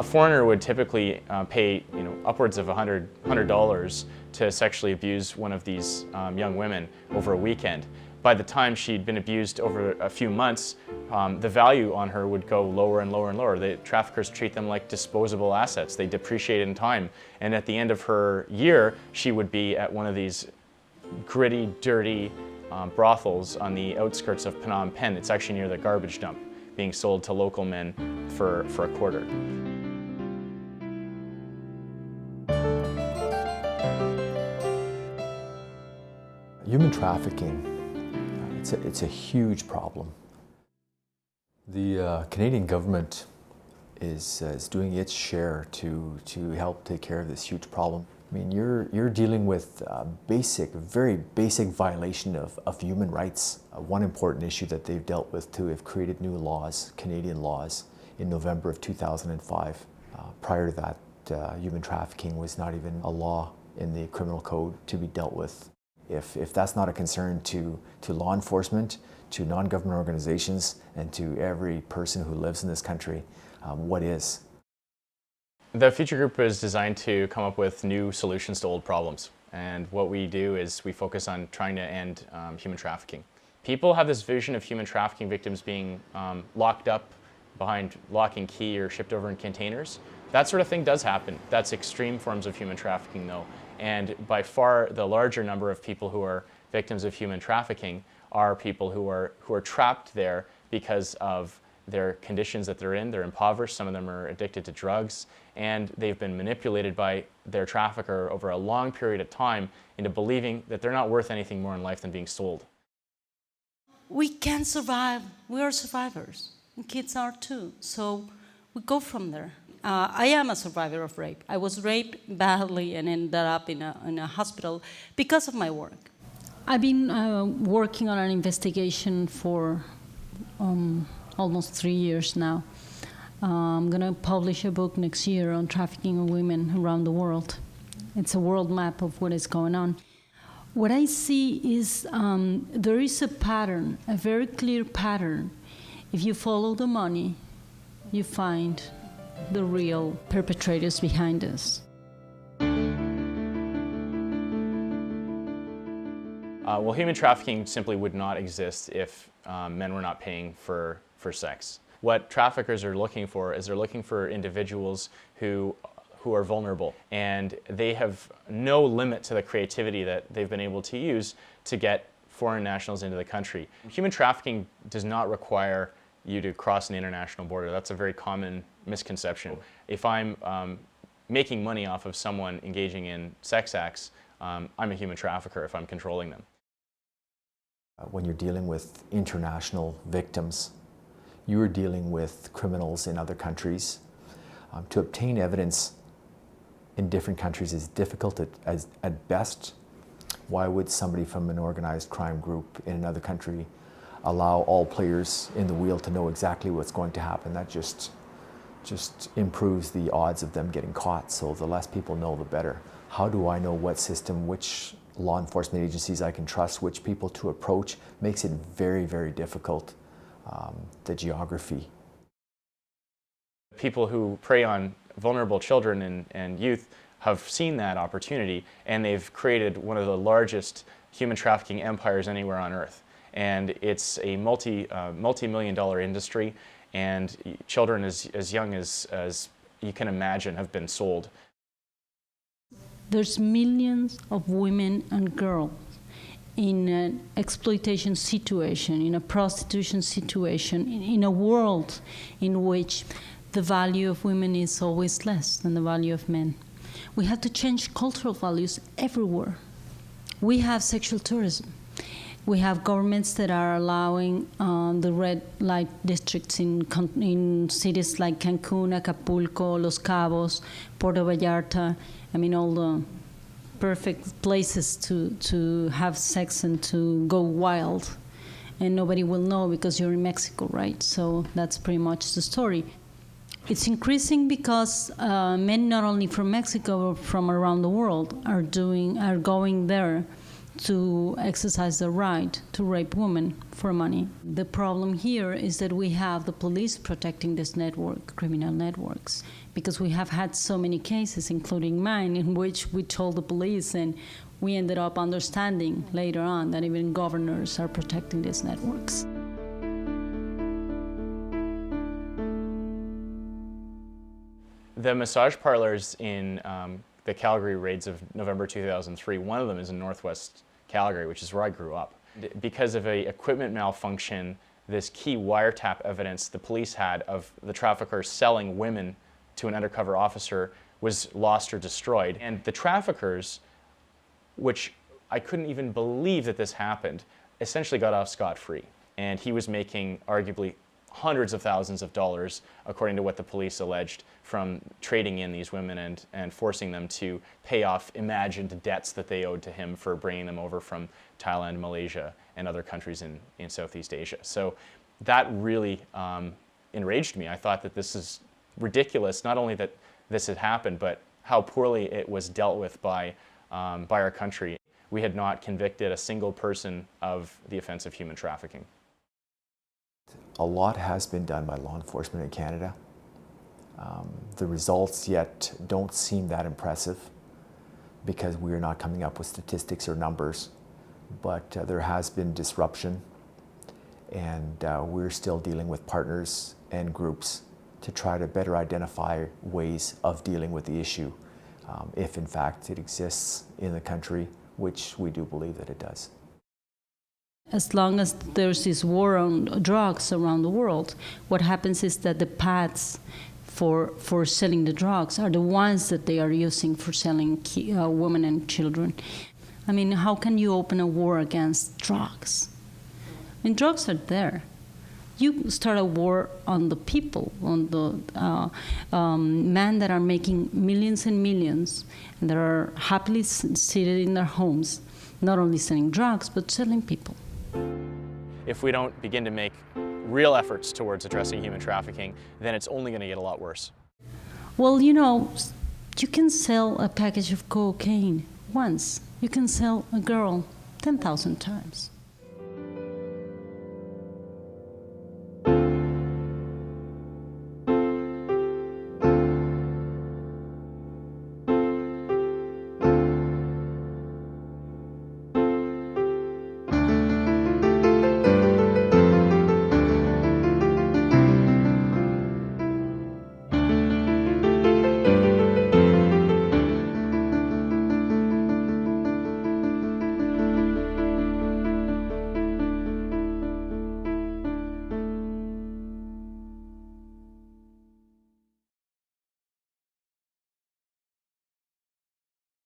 A foreigner would typically pay upwards of $100 to sexually abuse one of these young women over a weekend. By the time she'd been abused over a few months, the value on her would go lower and lower and lower. The traffickers treat them like disposable assets. They depreciate in time. And at the end of her year, she would be at one of these gritty, dirty brothels on the outskirts of Phnom Penh. It's actually near the garbage dump, being sold to local men for a quarter. Human trafficking, it's a huge problem. The Canadian government is doing its share to help take care of this huge problem. I mean, you're dealing with very basic violation of human rights. One important issue that they've dealt with too, have created new laws, Canadian laws, in November of 2005. Prior to that, human trafficking was not even a law in the criminal code to be dealt with. If that's not a concern to law enforcement, to non-government organizations, and to every person who lives in this country, what is? The Future Group is designed to come up with new solutions to old problems. And what we do is we focus on trying to end human trafficking. People have this vision of human trafficking victims being locked up behind lock and key or shipped over in containers. That sort of thing does happen. That's extreme forms of human trafficking though. And by far the larger number of people who are victims of human trafficking are people who are trapped there because of their conditions that they're in. They're impoverished, some of them are addicted to drugs, and they've been manipulated by their trafficker over a long period of time into believing that they're not worth anything more in life than being sold. We can survive. We are survivors, and kids are too. So we go from there. I am a survivor of rape. I was raped badly and ended up in a hospital because of my work. I've been working on an investigation for almost 3 years now. I'm going to publish a book next year on trafficking of women around the world. It's a world map of what is going on. What I see is there is a pattern, a very clear pattern. If you follow the money, you find the real perpetrators behind us. Well, human trafficking simply would not exist if men were not paying for sex. What traffickers are looking for is they're looking for individuals who are vulnerable, and they have no limit to the creativity that they've been able to use to get foreign nationals into the country. Human trafficking does not require you to cross an international border. That's a very common misconception. If I'm making money off of someone engaging in sex acts, I'm a human trafficker if I'm controlling them. When you're dealing with international victims, you are dealing with criminals in other countries. To obtain evidence in different countries is difficult at best. Why would somebody from an organized crime group in another country allow all players in the wheel to know exactly what's going to happen? That just improves the odds of them getting caught. So the less people know, the better. How do I know what system, which law enforcement agencies I can trust, which people to approach? Makes it very, very difficult, the geography. People who prey on vulnerable children and youth have seen that opportunity, and they've created one of the largest human trafficking empires anywhere on earth. And it's a multi-million-dollar industry, and children as young as you can imagine have been sold. There's millions of women and girls in an exploitation situation, in a prostitution situation, in a world in which the value of women is always less than the value of men. We have to change cultural values everywhere. We have sexual tourism. We have governments that are allowing the red light districts in cities like Cancun, Acapulco, Los Cabos, Puerto Vallarta. I mean, all the perfect places to have sex and to go wild. And nobody will know because you're in Mexico, right? So that's pretty much the story. It's increasing because men not only from Mexico but from around the world are going there to exercise the right to rape women for money. The problem here is that we have the police protecting this network, criminal networks, because we have had so many cases, including mine, in which we told the police and we ended up understanding later on that even governors are protecting these networks. The massage parlors in the Calgary raids of November 2003, one of them is in Northwest Calgary, which is where I grew up. Because of an equipment malfunction, this key wiretap evidence the police had of the traffickers selling women to an undercover officer was lost or destroyed. And the traffickers, which I couldn't even believe that this happened, essentially got off scot-free. And he was making arguably hundreds of thousands of dollars, according to what the police alleged, from trading in these women and forcing them to pay off imagined debts that they owed to him for bringing them over from Thailand, Malaysia, and other countries in Southeast Asia. So that really enraged me. I thought that this is ridiculous, not only that this had happened, but how poorly it was dealt with by our country. We had not convicted a single person of the offense of human trafficking. A lot has been done by law enforcement in Canada. The results yet don't seem that impressive because we are not coming up with statistics or numbers, but there has been disruption, and we're still dealing with partners and groups to try to better identify ways of dealing with the issue, if in fact it exists in the country, which we do believe that it does. As long as there's this war on drugs around the world, what happens is that the paths for selling the drugs are the ones that they are using for selling women and children. I mean, how can you open a war against drugs? I mean, drugs are there. You start a war on the people, on the men that are making millions and millions, and that are happily seated in their homes, not only selling drugs, but selling people. If we don't begin to make real efforts towards addressing human trafficking, then it's only going to get a lot worse. Well, you know, you can sell a package of cocaine once. You can sell a girl 10,000 times.